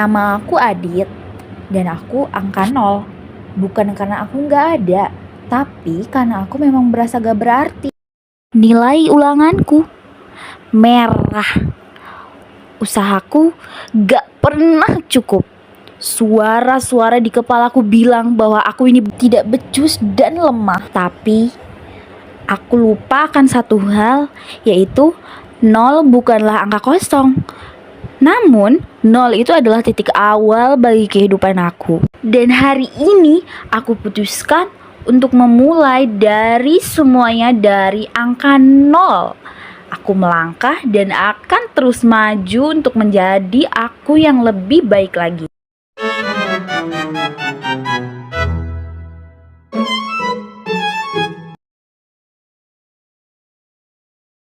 Nama aku Adit dan aku angka 0. Bukan karena aku nggak ada, tapi karena aku memang berasa gak berarti. Nilai ulanganku merah. Usahaku gak pernah cukup. Suara-suara di kepalaku bilang bahwa aku ini tidak becus dan lemah. Tapi aku lupa akan satu hal, yaitu 0 bukanlah angka kosong. Namun, 0 itu adalah titik awal bagi kehidupan aku. Dan hari ini aku putuskan untuk memulai dari semuanya dari angka 0. Aku melangkah dan akan terus maju untuk menjadi aku yang lebih baik lagi.